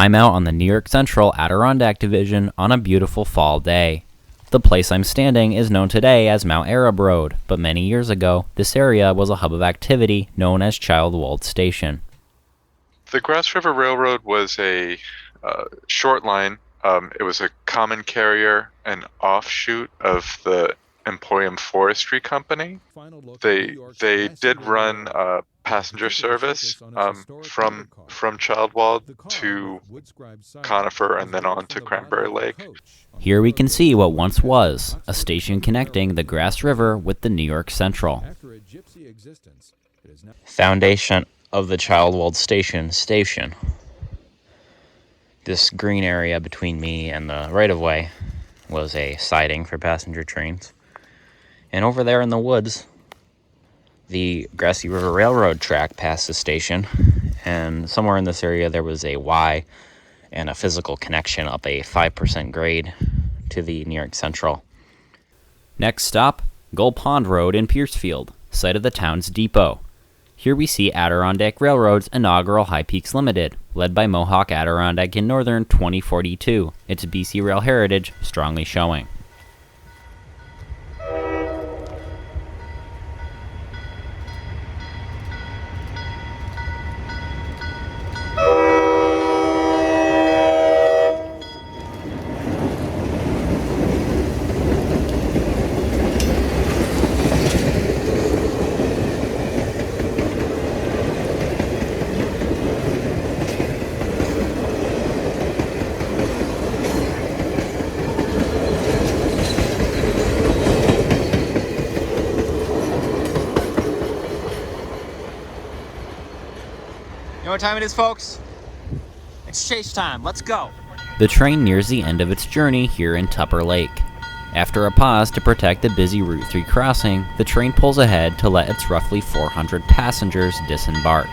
I'm out on the New York Central Adirondack Division on a beautiful fall day. The place I'm standing is known today as Mount Arab Road, but many years ago, this area was a hub of activity known as Childwold Station. The Grasse River Railroad was a short line. It was a common carrier, an offshoot of the Emporium Forestry Company. They did run passenger service from Childwald to Conifer and then on to Cranberry Lake. Here we can see what once was a station connecting the Grasse River with the New York Central. Foundation of the Childwold Station. This green area between me and the right-of-way was a siding for passenger trains. And over there in the woods, the Grasse River Railroad track passed the station, and somewhere in this area there was a Y and a physical connection up a 5% grade to the New York Central. Next stop, Gull Pond Road in Piercefield, site of the town's depot. Here we see Adirondack Railroad's inaugural High Peaks Limited, led by Mohawk Adirondack in Northern 2042, its BC rail heritage strongly showing. You know what time it is, folks? It's chase time. Let's go. The train nears the end of its journey here in Tupper Lake. After a pause to protect the busy Route 3 crossing, the train pulls ahead to let its roughly 400 passengers disembark.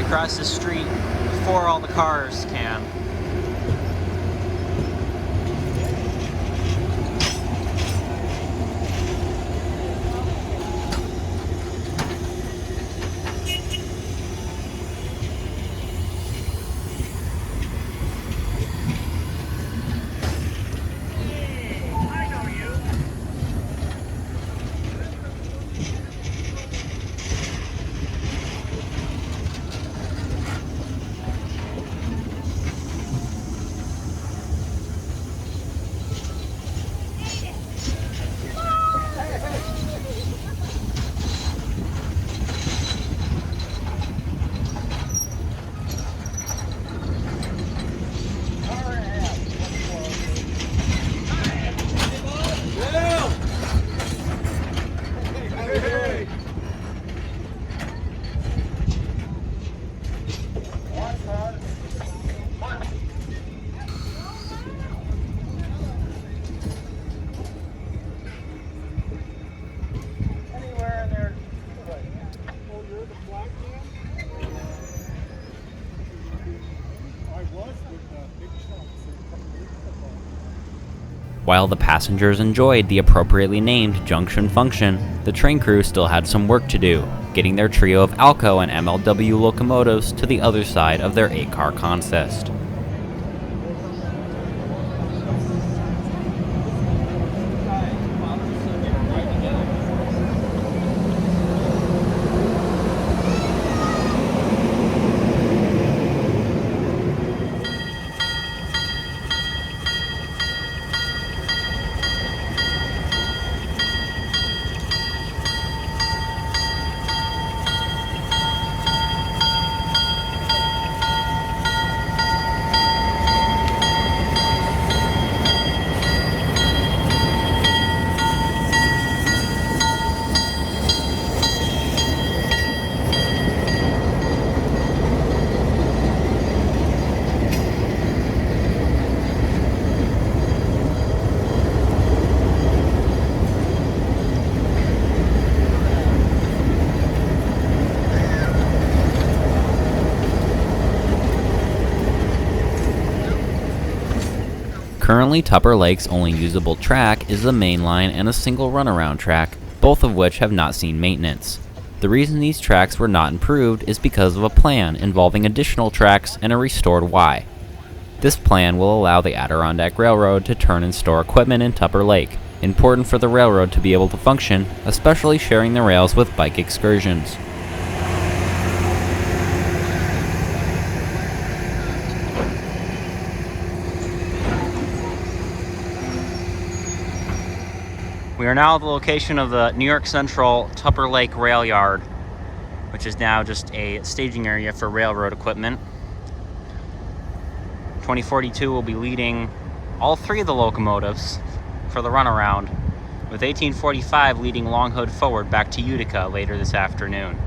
Across the street before all the cars can. While the passengers enjoyed the appropriately named junction function, the train crew still had some work to do, getting their trio of Alco and MLW locomotives to the other side of their 8-car consist. Currently, Tupper Lake's only usable track is the main line and a single runaround track, both of which have not seen maintenance. The reason these tracks were not improved is because of a plan involving additional tracks and a restored Y. This plan will allow the Adirondack Railroad to turn and store equipment in Tupper Lake, important for the railroad to be able to function, especially sharing the rails with bike excursions. We are now at the location of the New York Central Tupper Lake Rail Yard, which is now just a staging area for railroad equipment. 2042 will be leading all three of the locomotives for the runaround, with 1845 leading Longhood forward back to Utica later this afternoon.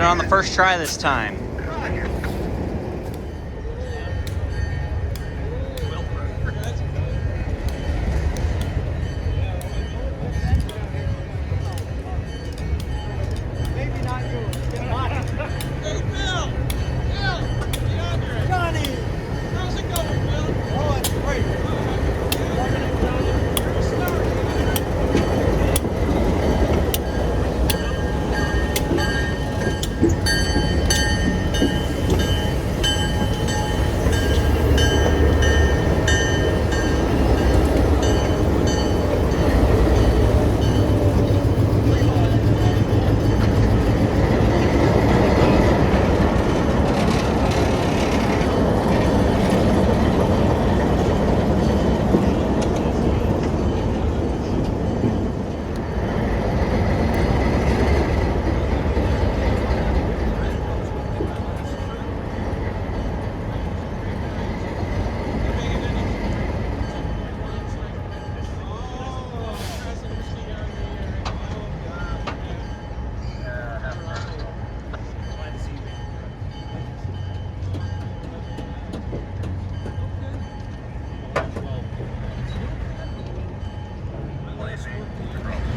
on the first try this time.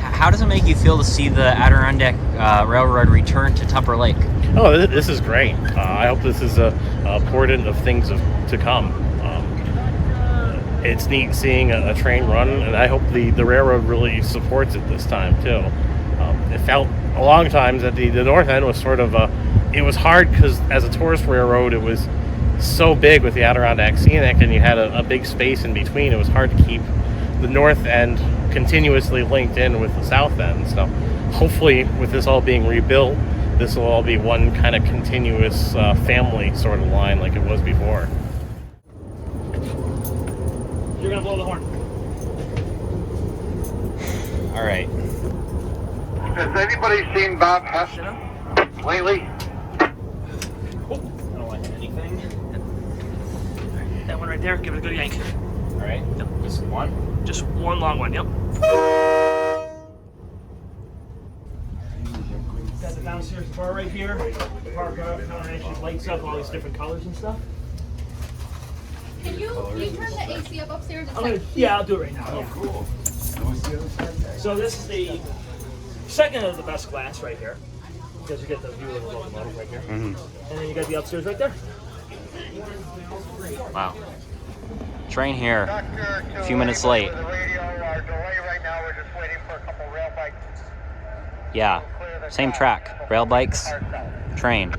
How does it make you feel to see the Adirondack Railroad return to Tupper Lake? Oh, this is great. I hope this is a portent of things to come. It's neat seeing a train run, and I hope the railroad really supports it this time, too. It felt a long time that the north end was sort of it was hard because as a tourist railroad, it was so big with the Adirondack Scenic, and you had a big space in between. It was hard to keep the north end continuously linked in with the south end. So hopefully with this all being rebuilt, this will all be one kind of continuous family sort of line like it was before. You're gonna blow the horn. All right. Has anybody seen Bob Hess lately? I don't like anything. That one right there, give it a good yank. All right. Yep. Just one. Just one long one, yep. Got the downstairs bar right here. The bar actually lights up all these different colors and stuff. Can you turn the AC up upstairs? Yeah, I'll do it right now. Oh, cool. So this is the second of the best glass right here. Because you get the view of the locomotive right here. Mm-hmm. And then you got the upstairs right there. Wow. Train here. A few minutes late. Yeah. Same track. Rail bikes. Train.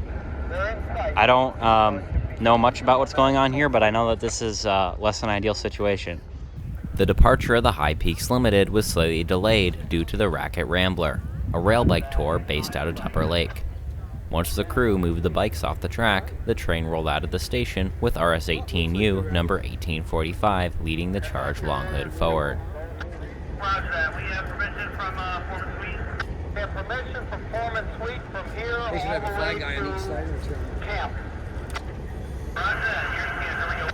I don't know much about what's going on here, but I know that this is less than ideal situation. The departure of the High Peaks Limited was slightly delayed due to the Racket Rambler, a rail bike tour based out of Tupper Lake. Once the crew moved the bikes off the track, the train rolled out of the station with RS-18U number 1845 leading the charge long hood forward. Roger that. We have permission from Foreman Suite. We have permission from Foreman Suite from here all the way to camp. Roger that. Here's camp. There we go.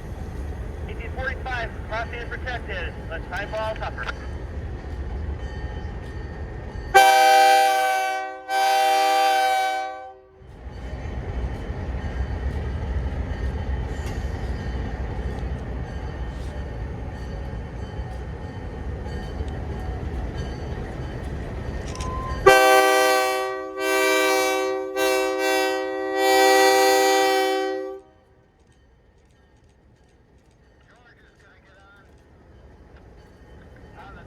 1845. Crossing is protected. Let's highball Tupper. On the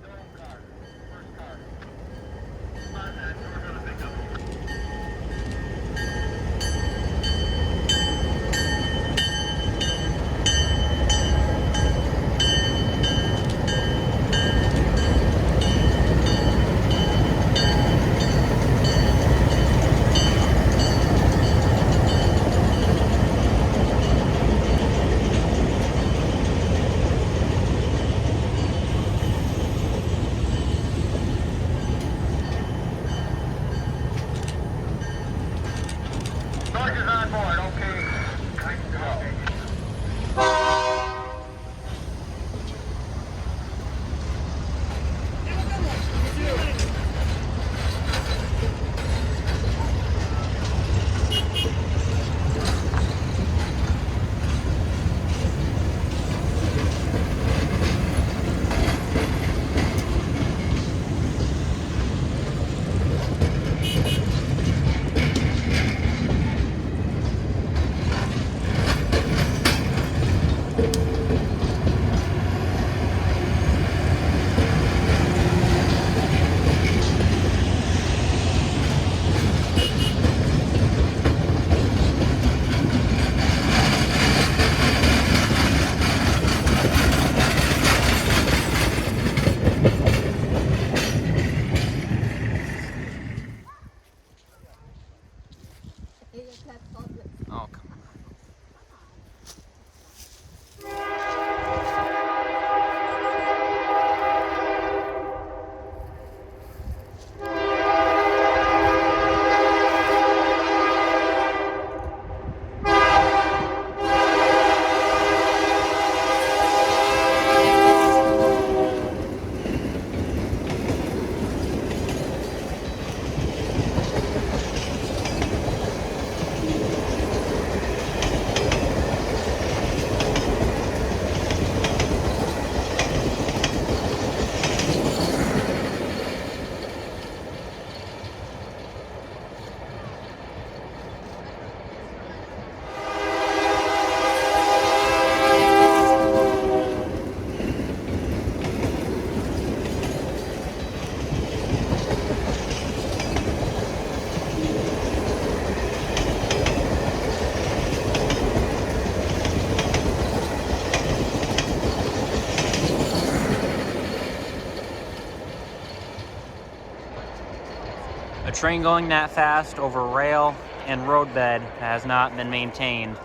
A train going that fast over rail and roadbed that has not been maintained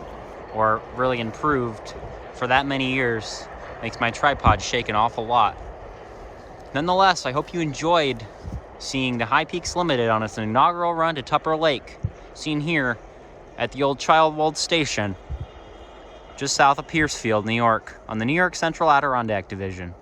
or really improved for that many years makes my tripod shake an awful lot. Nonetheless, I hope you enjoyed seeing the High Peaks Limited on its inaugural run to Tupper Lake, seen here at the old Childwold Station, just south of Piercefield, New York, on the New York Central Adirondack Division.